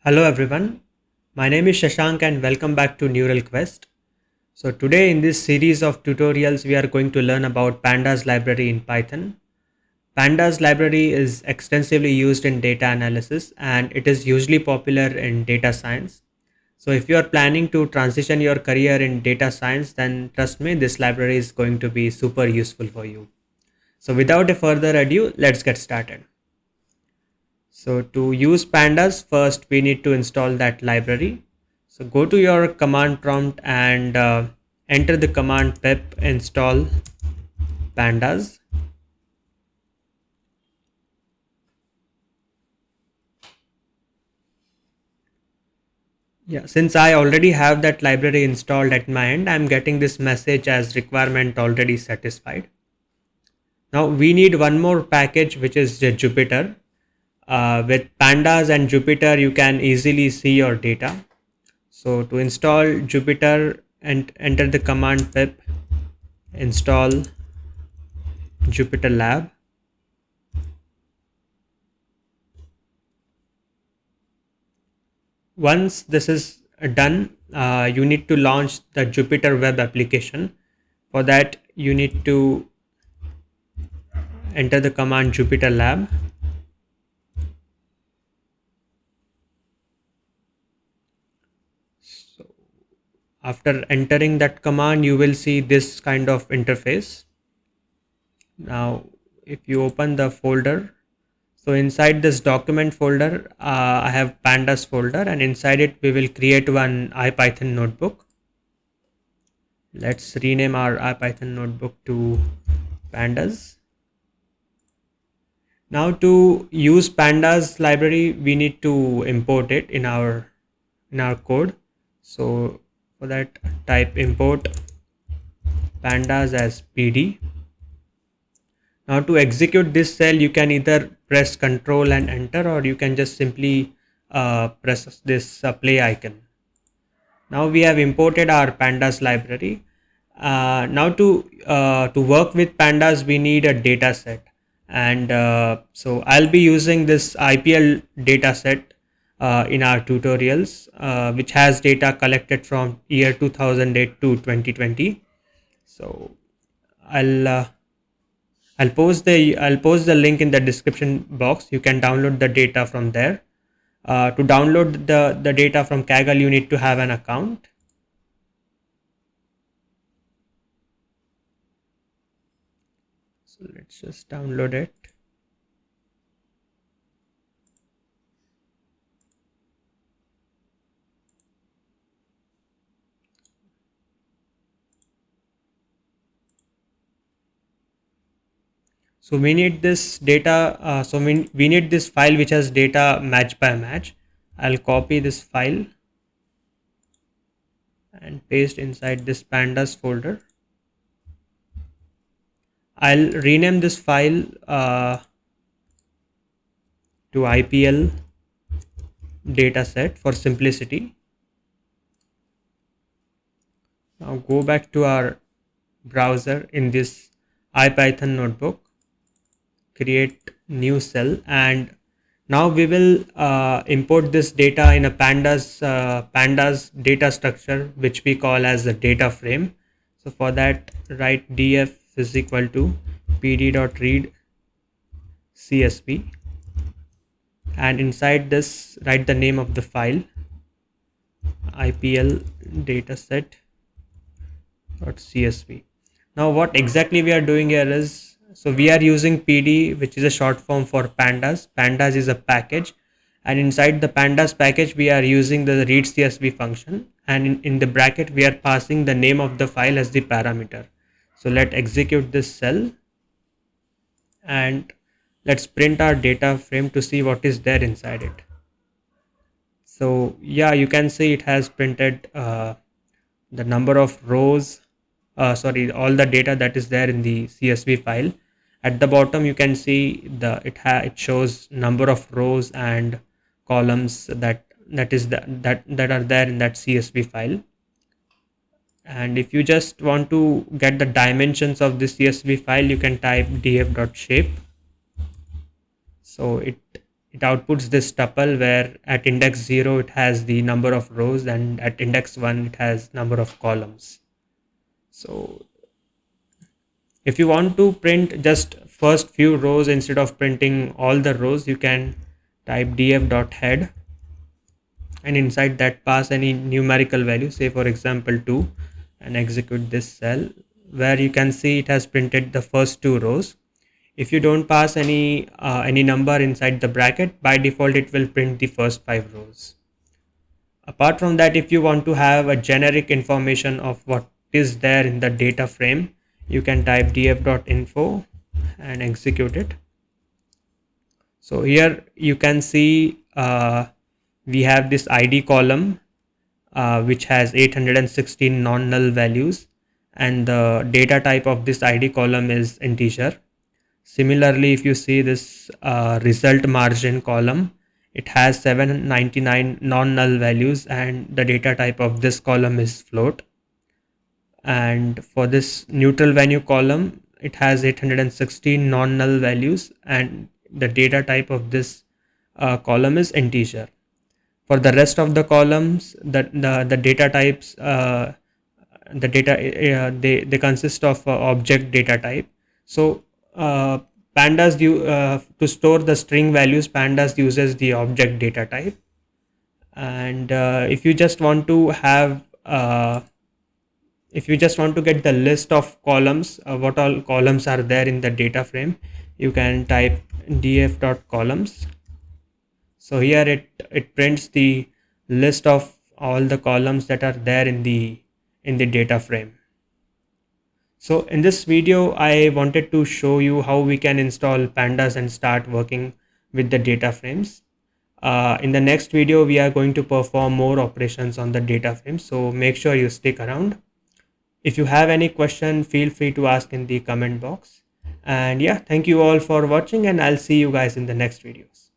Hello everyone, my name is Shashank and welcome back to NeuralQuest. So today in this series of tutorials we are going to learn about Pandas library in Python. Pandas library is extensively used in data analysis and it is usually popular in data science. So if you are planning to transition your career in data science, then trust me, this library is going to be super useful for you. So without a further ado, let's get started. So to use pandas, first we need to install that library. So go to your command prompt and enter the command pip install pandas. Yeah, since I already have that library installed at my end, I'm getting this message as requirement already satisfied. Now we need one more package, which is Jupyter. With pandas and Jupyter, you can easily see your data. So to install Jupyter and enter the command pip install Jupyter Lab. Once this is done, you need to launch the Jupyter web application. For that, you need to enter the command Jupyter Lab. So after entering that command, you will see this kind of interface. Now, if you open the folder, so inside this document folder, I have pandas folder, and inside it we will create one IPython notebook. Let's rename our IPython notebook to pandas. Now to use pandas library, we need to import it in our code. So for that, type import pandas as pd. Now to execute this cell, you can either press Ctrl and enter, or you can just simply press this play icon. Now we have imported our pandas library. Now to work with pandas, we need a data set, and so I'll be using this IPL data set in our tutorials, which has data collected from year 2008 to 2020. So I'll uh, I'll post the link in the description box. You can download the data from there. To download the data from Kaggle, you need to have an account. So let's just download it. So we need this data. We need this file which has data match by match. I'll copy this file and paste inside this pandas folder. I'll rename this file to IPL dataset for simplicity. Now go back to our browser in this IPython notebook, create new cell, and now we will import this data in a pandas data structure, which we call as the data frame. So for that, write df is equal to pd.read csv, and inside this write the name of the file, IPL dataset.csv. Now what exactly we are doing here is, so we are using pd, which is a short form for pandas. Pandas is a package, and inside the pandas package we are using the read csv function, and in the bracket we are passing the name of the file as the parameter. So let's execute this cell and let's print our data frame to see what is there inside it. So yeah, you can see it has printed the number of rows, all the data that is there in the csv file. At the bottom you can see it shows number of rows and columns that are there in that csv file. And if you just want to get the dimensions of this csv file, you can type df.shape. So it outputs this tuple where at index 0 it has the number of rows and at index 1 it has number of columns. So if you want to print just first few rows instead of printing all the rows, you can type df.head and inside that pass any numerical value, say for example 2, and execute this cell where you can see it has printed the first 2 rows. If you don't pass any number inside the bracket, by default it will print the first 5 rows. Apart from that, if you want to have a generic information of what is there in the data frame, you can type df.info and execute it. So here you can see we have this id column which has 816 non-null values, and the data type of this id column is integer. Similarly, if you see this result margin column, it has 799 non-null values and the data type of this column is float. And for this neutral value column, it has 816 non-null values and the data type of this column is integer. For the rest of the columns, the data types, the data they consist of object data type. So pandas to store the string values, pandas uses the object data type. And if you just want to have if you just want to get the list of columns, what all columns are there in the data frame, you can type df.columns. So here it prints the list of all the columns that are there in the data frame. So in this video, I wanted to show you how we can install pandas and start working with the data frames. In the next video, we are going to perform more operations on the data frame. So make sure you stick around. If you have any question, feel free to ask in the comment box. And yeah, thank you all for watching and I'll see you guys in the next videos.